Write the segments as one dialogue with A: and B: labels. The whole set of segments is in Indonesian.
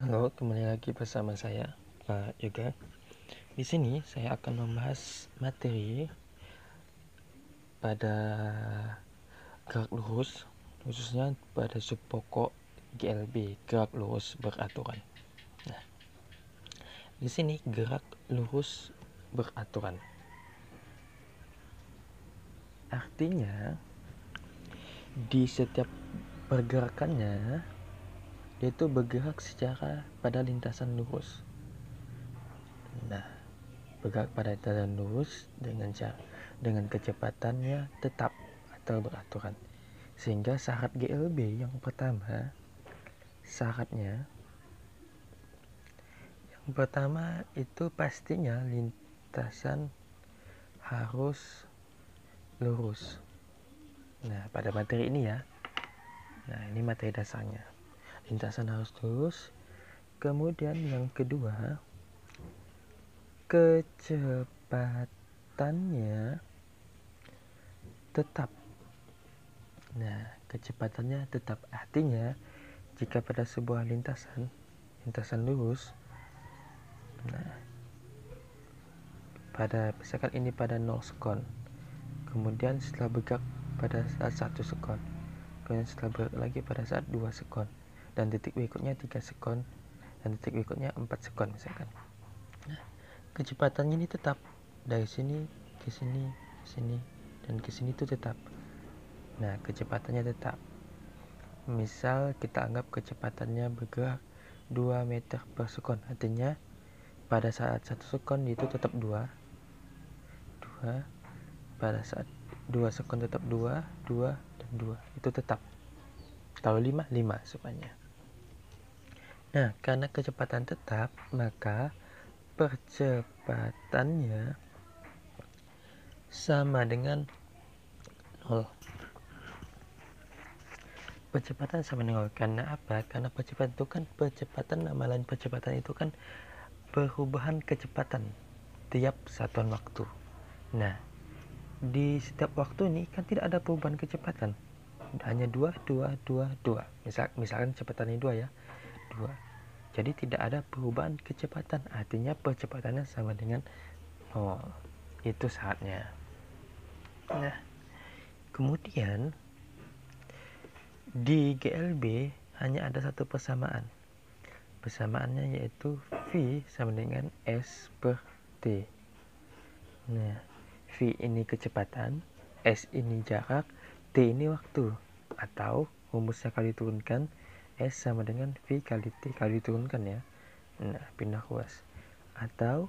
A: Halo, kembali lagi bersama saya, Pak Yoga. Di sini saya akan membahas materi pada gerak lurus, khususnya pada subpokok GLB, gerak lurus beraturan. Nah, di sini gerak lurus beraturan. Artinya, di setiap pergerakannya, dia itu bergerak secara pada lintasan lurus. Nah, bergerak pada lintasan lurus dengan kecepatannya tetap atau beraturan. Sehingga syarat GLB yang pertama itu pastinya lintasan harus lurus. Nah, pada materi ini ya. Nah, ini materi dasarnya. Lintasan harus lurus. Kemudian yang kedua, kecepatannya tetap. Nah, kecepatannya tetap artinya jika pada sebuah lintasan lurus, nah, misalkan ini pada 0 sekon, kemudian setelah bergerak pada saat 1 sekon, kemudian setelah bergerak lagi pada saat 2 sekon, dan titik berikutnya 3 sekon, dan titik berikutnya 4 sekon misalkan. Nah, kecepatannya ini tetap dari sini ke sini, sini, dan ke sini itu tetap. Nah, kecepatannya tetap. Misal kita anggap kecepatannya bergerak 2 meter per sekon, artinya pada saat 1 sekon itu tetap 2, pada saat 2 sekon tetap 2, dan 2, itu tetap. Kalau 5 supaya. Nah, karena kecepatan tetap, maka percepatannya sama dengan 0. Percepatan sama dengan 0. Karena apa? Karena percepatan itu kan nama lain percepatan itu kan perubahan kecepatan tiap satuan waktu. Nah, di setiap waktu ini kan tidak ada perubahan kecepatan, hanya 2. Misalkan kecepatannya 2 ya, 2. Jadi tidak ada perubahan kecepatan, artinya percepatannya sama dengan 0. Itu syaratnya. Nah, kemudian di GLB hanya ada satu persamaan. Persamaannya yaitu V sama dengan S per T. Nah, V ini kecepatan, S ini jarak, T ini waktu. Atau rumusnya kalau diturunkan, S sama dengan V kali T kalau diturunkan ya. Nah, pindah ruas. Atau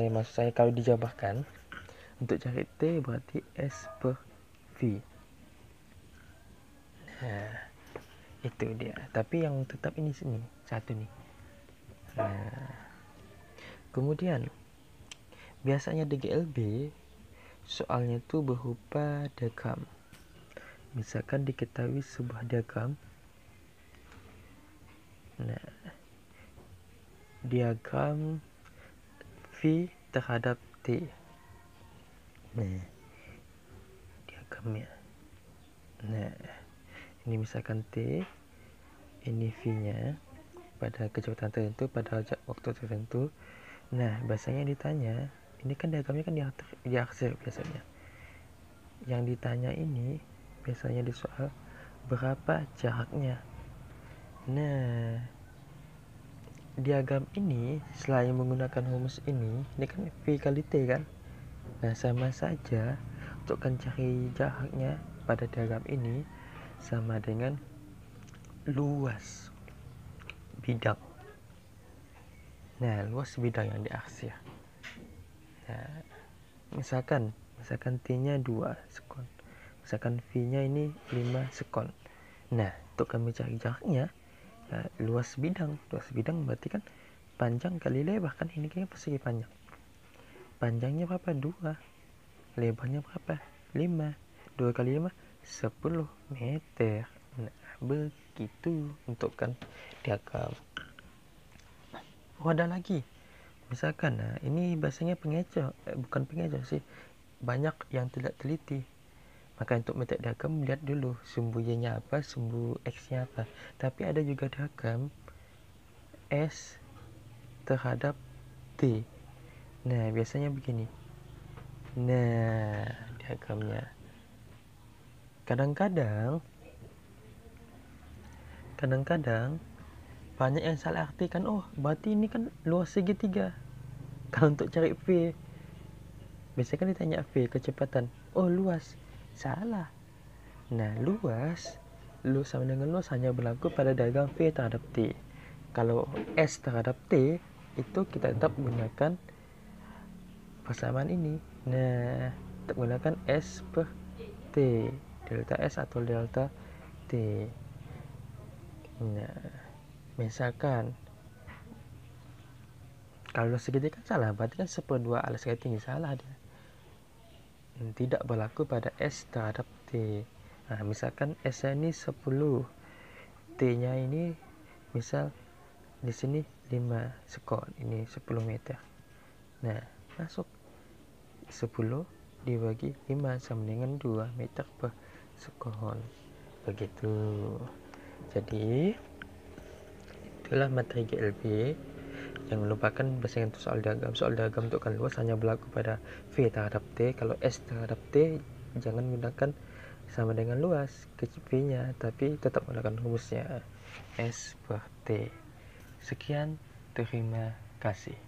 A: maksud saya kalau dijabarkan, untuk cari T berarti S per V. Nah, itu dia. Tapi yang tetap ini sini, satu nih. Nah, kemudian biasanya di GLB soalnya itu berupa diagram. Misalkan diketahui sebuah diagram. Nah, diagram V terhadap T. Nah, diagramnya. Nah, ini misalkan T, ini V-nya pada kecepatan tertentu, pada waktu tertentu. Nah, biasanya ditanya, ini kan diagramnya kan diarsir biasanya. Yang ditanya ini biasanya di soal berapa jaraknya. Nah, diagram ini selain menggunakan rumus ini kan V kali T kan. Nah, sama saja untuk cari jaraknya pada diagram ini sama dengan luas bidang. Nah, luas bidang yang diarsir. Nah, misalkan T-nya 2 sekon. Misalkan V-nya ini 5 sekon. Nah, untuk kami cari jaraknya, ya, luas bidang berarti kan panjang kali lebar kan, ini kayaknya persegi panjang. Panjangnya berapa? 2. Lebarnya berapa? 5. 2 kali 5 10 meter. Nah, begitu untuk kan diagram. Ada lagi. Misalkan, nah ini bahasanya bukan pengecoh sih. Banyak yang tidak teliti. Maka untuk metode diagram lihat dulu sumbu Y-nya apa, sumbu X-nya apa. Tapi ada juga diagram S terhadap T. Nah, biasanya begini. Nah, diagramnya. Kadang-kadang banyak yang salah artikan, oh berarti ini kan luas segitiga. Kalau untuk cari V, biasanya kan ditanya V, kecepatan. Oh luas, salah. Nah luas sama dengan luas hanya berlaku pada diagram V terhadap T. Kalau S terhadap T, itu kita tetap gunakan persamaan ini. Nah, kita gunakan S per T, delta S atau delta T. Nah, misalkan kalau segitiga kan salah, berarti kan 1/2 alas segitiga tinggi, salah dia. Tidak berlaku pada S terhadap T. Nah, misalkan S nya ini 10, T nya ini misal di sini 5 sekon, ini 10 meter. Nah, masuk 10 dibagi 5 sama dengan 2 meter per sekon. Begitu. Jadi itulah materi GLB. Jangan lupakan bahasa untuk soal diagram untuk kan luas hanya berlaku pada V terhadap T. Kalau S terhadap T jangan gunakan sama dengan luas ke V nya, tapi tetap gunakan rumusnya S per T. Sekian, terima kasih.